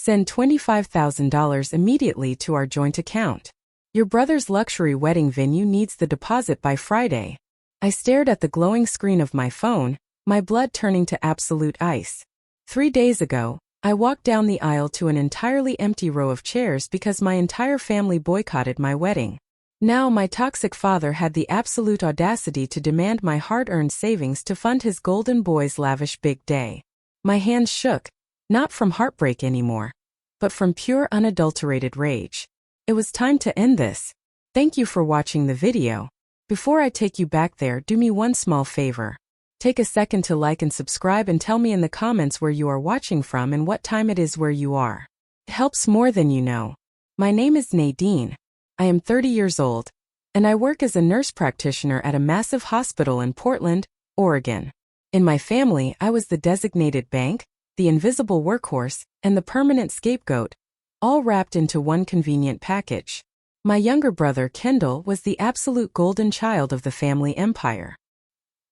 Send $25,000 immediately to our joint account. Your brother's luxury wedding venue needs the deposit by Friday. I stared at the glowing screen of my phone, my blood turning to absolute ice. 3 days ago, I walked down the aisle to an entirely empty row of chairs because my entire family boycotted my wedding. Now my toxic father had the absolute audacity to demand my hard-earned savings to fund his golden boy's lavish big day. My hands shook, not from heartbreak anymore, but from pure unadulterated rage. It was time to end this. Thank you for watching the video. Before I take you back there, do me one small favor. Take a second to like and subscribe and tell me in the comments where you are watching from and what time it is where you are. It helps more than you know. My name is Nadine. I am 30 years old, and I work as a nurse practitioner at a massive hospital in Portland, Oregon. In my family, I was the designated bank, the invisible workhorse, and the permanent scapegoat, all wrapped into one convenient package. My younger brother, Kendall, was the absolute golden child of the family empire.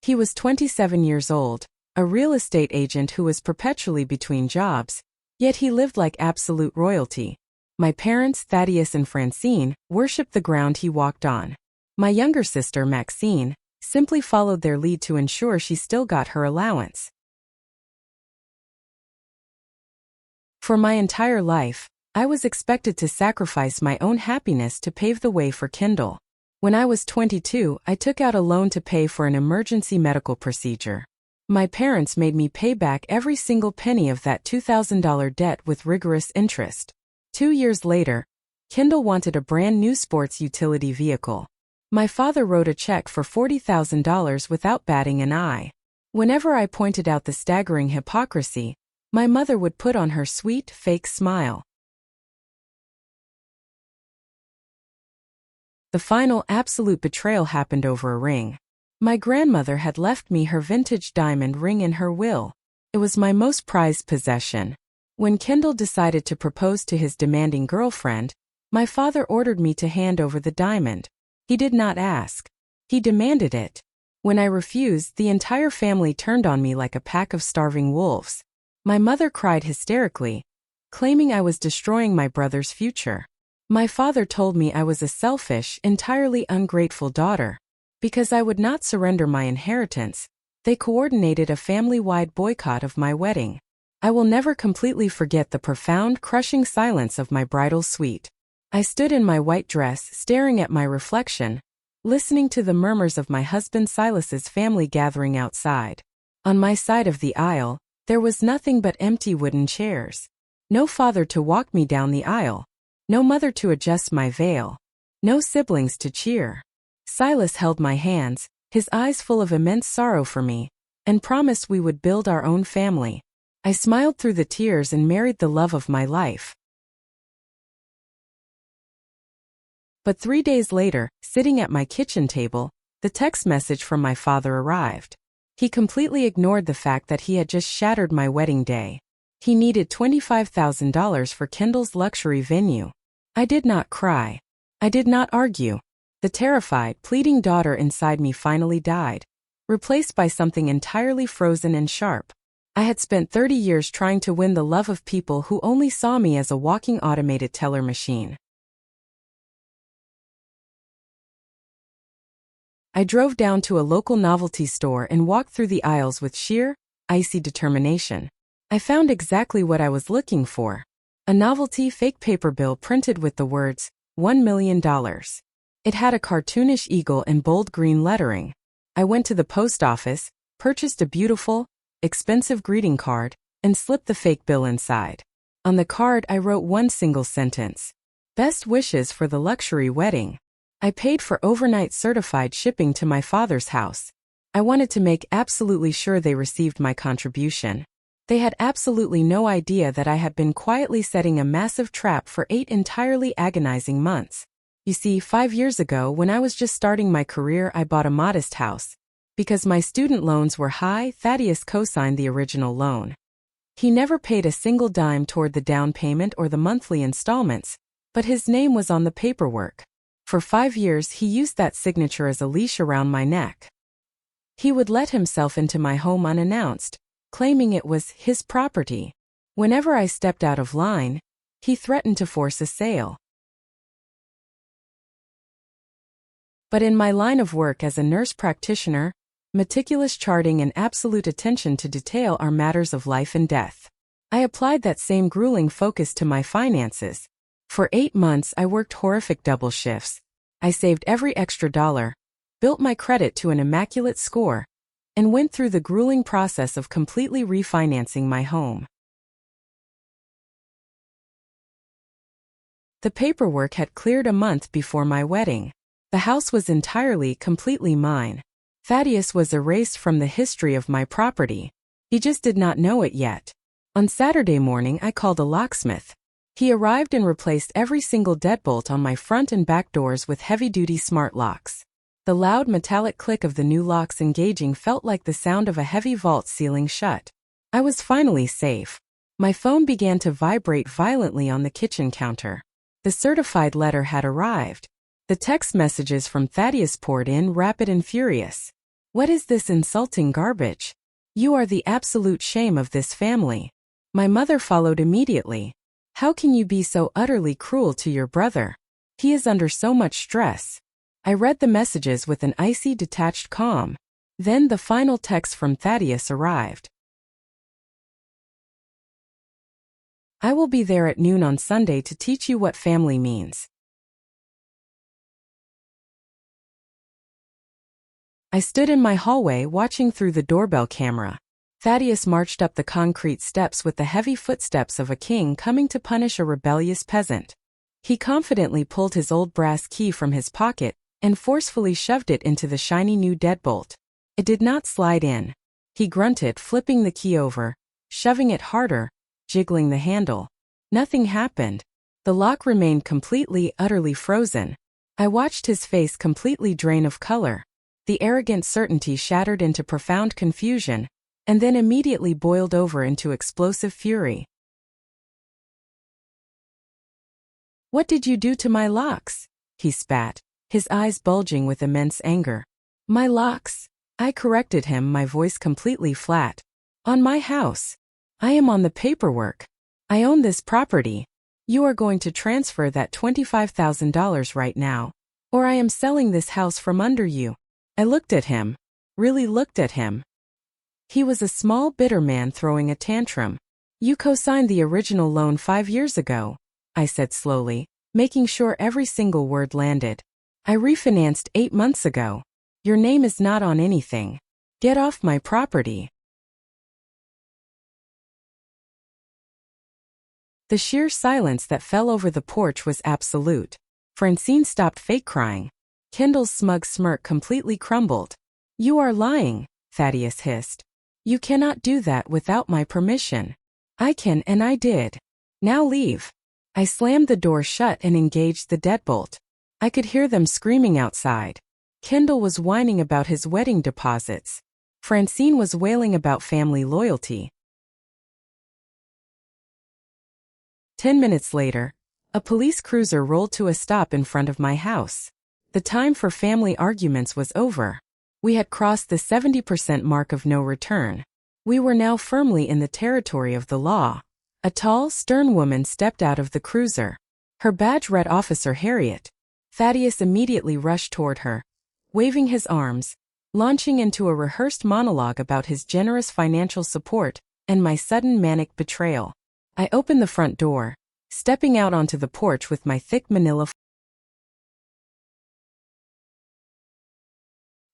He was 27 years old, a real estate agent who was perpetually between jobs, yet he lived like absolute royalty. My parents, Thaddeus and Francine, worshipped the ground he walked on. My younger sister, Maxine, simply followed their lead to ensure she still got her allowance. For my entire life, I was expected to sacrifice my own happiness to pave the way for Kendall. When I was 22, I took out a loan to pay for an emergency medical procedure. My parents made me pay back every single penny of that $2,000 debt with rigorous interest. 2 years later, Kendall wanted a brand new sports utility vehicle. My father wrote a check for $40,000 without batting an eye. Whenever I pointed out the staggering hypocrisy, my mother would put on her sweet, fake smile. The final absolute betrayal happened over a ring. My grandmother had left me her vintage diamond ring in her will. It was my most prized possession. When Kendall decided to propose to his demanding girlfriend, my father ordered me to hand over the diamond. He did not ask. He demanded it. When I refused, the entire family turned on me like a pack of starving wolves. My mother cried hysterically, claiming I was destroying my brother's future. My father told me I was a selfish, entirely ungrateful daughter. Because I would not surrender my inheritance, they coordinated a family-wide boycott of my wedding. I will never completely forget the profound, crushing silence of my bridal suite. I stood in my white dress, staring at my reflection, listening to the murmurs of my husband Silas's family gathering outside. On my side of the aisle, there was nothing but empty wooden chairs. No father to walk me down the aisle. No mother to adjust my veil. No siblings to cheer. Silas held my hands, his eyes full of immense sorrow for me, and promised we would build our own family. I smiled through the tears and married the love of my life. But 3 days later, sitting at my kitchen table, the text message from my father arrived. He completely ignored the fact that he had just shattered my wedding day. He needed $25,000 for Kendall's luxury venue. I did not cry. I did not argue. The terrified, pleading daughter inside me finally died, replaced by something entirely frozen and sharp. I had spent 30 years trying to win the love of people who only saw me as a walking automated teller machine. I drove down to a local novelty store and walked through the aisles with sheer, icy determination. I found exactly what I was looking for. A novelty fake paper bill printed with the words, $1 million. It had a cartoonish eagle in bold green lettering. I went to the post office, purchased a beautiful, expensive greeting card, and slipped the fake bill inside. On the card I wrote one single sentence. Best wishes for the luxury wedding. I paid for overnight certified shipping to my father's house. I wanted to make absolutely sure they received my contribution. They had absolutely no idea that I had been quietly setting a massive trap for 8 entirely agonizing months. You see, 5 years ago when I was just starting my career, I bought a modest house. Because my student loans were high, Thaddeus co-signed the original loan. He never paid a single dime toward the down payment or the monthly installments, but his name was on the paperwork. For 5 years he used that signature as a leash around my neck. He would let himself into my home unannounced, claiming it was his property. Whenever I stepped out of line, he threatened to force a sale. But in my line of work as a nurse practitioner, meticulous charting and absolute attention to detail are matters of life and death. I applied that same grueling focus to my finances. For 8 months I worked horrific double shifts. I saved every extra dollar, built my credit to an immaculate score, and went through the grueling process of completely refinancing my home. The paperwork had cleared a month before my wedding. The house was entirely, completely mine. Thaddeus was erased from the history of my property. He just did not know it yet. On Saturday morning I called a locksmith. He arrived and replaced every single deadbolt on my front and back doors with heavy-duty smart locks. The loud metallic click of the new locks engaging felt like the sound of a heavy vault sealing shut. I was finally safe. My phone began to vibrate violently on the kitchen counter. The certified letter had arrived. The text messages from Thaddeus poured in rapid and furious. "What is this insulting garbage? You are the absolute shame of this family." My mother followed immediately. "How can you be so utterly cruel to your brother? He is under so much stress." I read the messages with an icy, detached calm. Then the final text from Thaddeus arrived. "I will be there at noon on Sunday to teach you what family means." I stood in my hallway watching through the doorbell camera. Thaddeus marched up the concrete steps with the heavy footsteps of a king coming to punish a rebellious peasant. He confidently pulled his old brass key from his pocket and forcefully shoved it into the shiny new deadbolt. It did not slide in. He grunted, flipping the key over, shoving it harder, jiggling the handle. Nothing happened. The lock remained completely, utterly frozen. I watched his face completely drain of color. The arrogant certainty shattered into profound confusion, and then immediately boiled over into explosive fury. "What did you do to my locks?" he spat, his eyes bulging with immense anger. "My locks?" I corrected him, my voice completely flat. "On my house. I am on the paperwork. I own this property. You are going to transfer that $25,000 right now, or I am selling this house from under you." I looked at him, really looked at him. He was a small, bitter man throwing a tantrum. "You co-signed the original loan 5 years ago," I said slowly, making sure every single word landed. "I refinanced 8 months ago. Your name is not on anything. Get off my property." The sheer silence that fell over the porch was absolute. Francine stopped fake crying. Kendall's smug smirk completely crumbled. "You are lying," Thaddeus hissed. "You cannot do that without my permission." "I can, and I did. Now leave." I slammed the door shut and engaged the deadbolt. I could hear them screaming outside. Kendall was whining about his wedding deposits. Francine was wailing about family loyalty. 10 minutes later, a police cruiser rolled to a stop in front of my house. The time for family arguments was over. We had crossed the 70% mark of no return. We were now firmly in the territory of the law. A tall, stern woman stepped out of the cruiser. Her badge read Officer Harriet. Thaddeus immediately rushed toward her, waving his arms, launching into a rehearsed monologue about his generous financial support and my sudden manic betrayal. I opened the front door, stepping out onto the porch with my thick manila.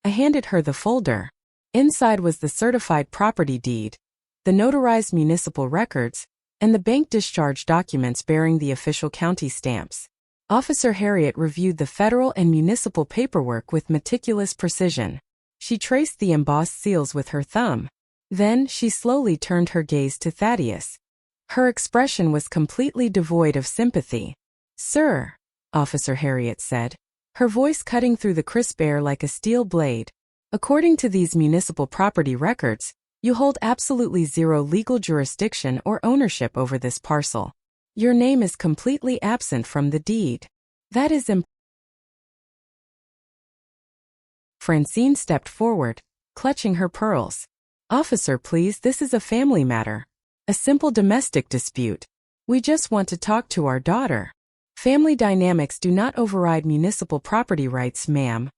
I handed her the folder. Inside was the certified property deed, the notarized municipal records, and the bank discharge documents bearing the official county stamps. Officer Harriet reviewed the federal and municipal paperwork with meticulous precision. She traced the embossed seals with her thumb. Then she slowly turned her gaze to Thaddeus. Her expression was completely devoid of sympathy. "Sir," Officer Harriet said, her voice cutting through the crisp air like a steel blade, "according to these municipal property records, you hold absolutely zero legal jurisdiction or ownership over this parcel. Your name is completely absent from the deed. That is Francine stepped forward, clutching her pearls. "Officer, please, this is a family matter. A simple domestic dispute. We just want to talk to our daughter. Family dynamics do not override municipal property rights, ma'am,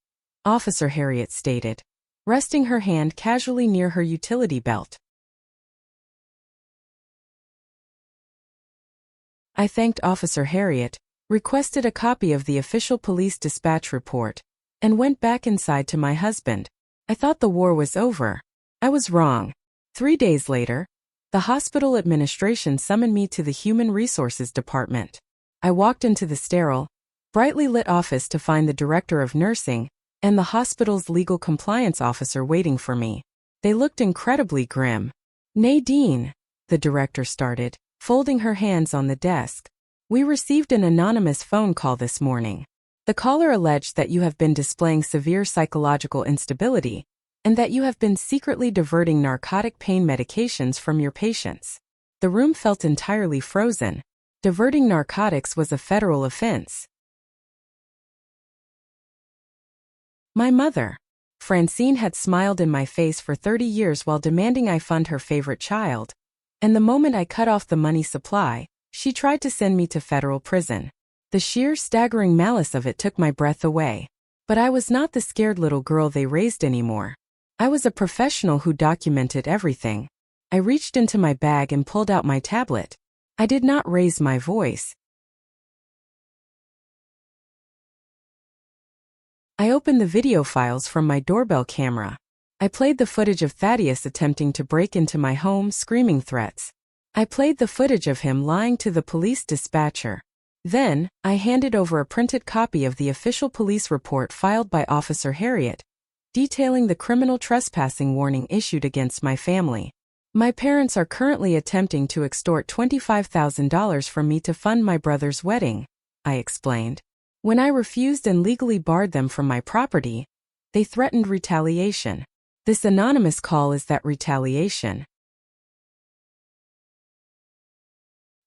Officer Harriet stated, resting her hand casually near her utility belt. I thanked Officer Harriet, requested a copy of the official police dispatch report, and went back inside to my husband. I thought the war was over. I was wrong. 3 days later, the hospital administration summoned me to the Human Resources Department. I walked into the sterile, brightly lit office to find the director of nursing and the hospital's legal compliance officer waiting for me. They looked incredibly grim. Nadine, the director started, folding her hands on the desk. We received an anonymous phone call this morning. The caller alleged that you have been displaying severe psychological instability and that you have been secretly diverting narcotic pain medications from your patients. The room felt entirely frozen. Diverting narcotics was a federal offense. My mother, Francine, had smiled in my face for 30 years while demanding I fund her favorite child, and the moment I cut off the money supply, she tried to send me to federal prison. The sheer staggering malice of it took my breath away. But I was not the scared little girl they raised anymore. I was a professional who documented everything. I reached into my bag and pulled out my tablet. I did not raise my voice. I opened the video files from my doorbell camera. I played the footage of Thaddeus attempting to break into my home, screaming threats. I played the footage of him lying to the police dispatcher. Then, I handed over a printed copy of the official police report filed by Officer Harriet, detailing the criminal trespassing warning issued against my family. My parents are currently attempting to extort $25,000 from me to fund my brother's wedding, I explained. When I refused and legally barred them from my property, they threatened retaliation. This anonymous call is that retaliation.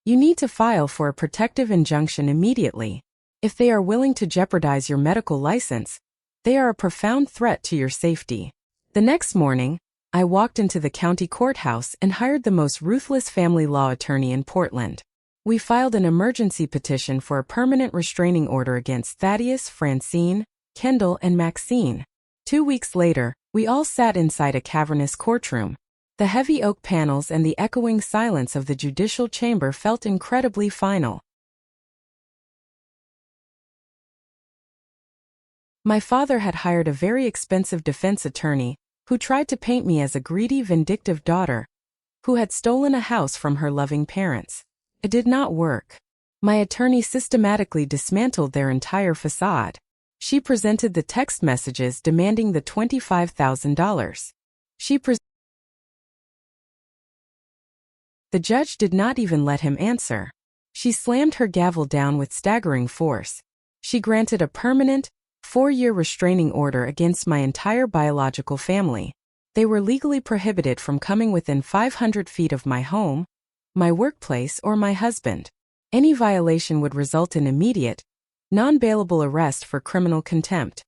You need to file for a protective injunction immediately. If they are willing to jeopardize your medical license, they are a profound threat to your safety. The next morning, I walked into the county courthouse and hired the most ruthless family law attorney in Portland. We filed an emergency petition for a permanent restraining order against Thaddeus, Francine, Kendall, and Maxine. 2 weeks later, we all sat inside a cavernous courtroom. The heavy oak panels and the echoing silence of the judicial chamber felt incredibly final. My father had hired a very expensive defense attorney, who tried to paint me as a greedy, vindictive daughter who had stolen a house from her loving parents. It did not work. My attorney systematically dismantled their entire facade. She presented the text messages demanding the $25,000. The judge did not even let him answer. She slammed her gavel down with staggering force. She granted a permanent, 4-year restraining order against my entire biological family. They were legally prohibited from coming within 500 feet of my home, my workplace, or my husband. Any violation would result in immediate, non-bailable arrest for criminal contempt.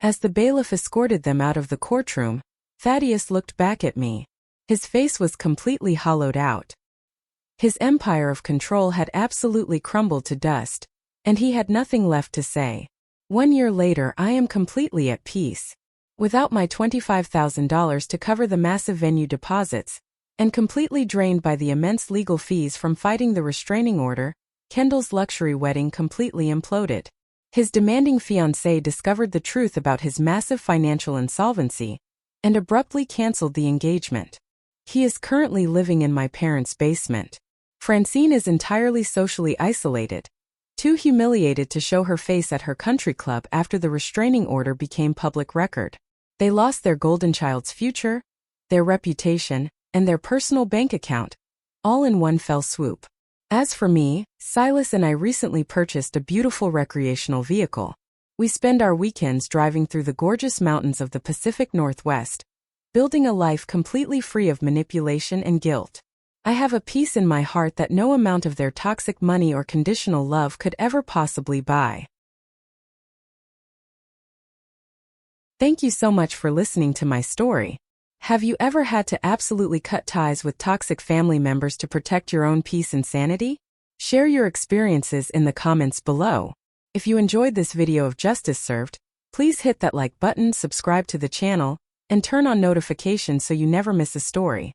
As the bailiff escorted them out of the courtroom, Thaddeus looked back at me. His face was completely hollowed out. His empire of control had absolutely crumbled to dust, and he had nothing left to say. 1 year later, I am completely at peace. Without my $25,000 to cover the massive venue deposits, and completely drained by the immense legal fees from fighting the restraining order, Kendall's luxury wedding completely imploded. His demanding fiancée discovered the truth about his massive financial insolvency and abruptly canceled the engagement. He is currently living in my parents' basement. Francine is entirely socially isolated, too humiliated to show her face at her country club after the restraining order became public record. They lost their golden child's future, their reputation, and their personal bank account, all in one fell swoop. As for me, Silas and I recently purchased a beautiful recreational vehicle. We spend our weekends driving through the gorgeous mountains of the Pacific Northwest, building a life completely free of manipulation and guilt. I have a peace in my heart that no amount of their toxic money or conditional love could ever possibly buy. Thank you so much for listening to my story. Have you ever had to absolutely cut ties with toxic family members to protect your own peace and sanity? Share your experiences in the comments below. If you enjoyed this video of justice served, please hit that like button, subscribe to the channel, and turn on notifications so you never miss a story.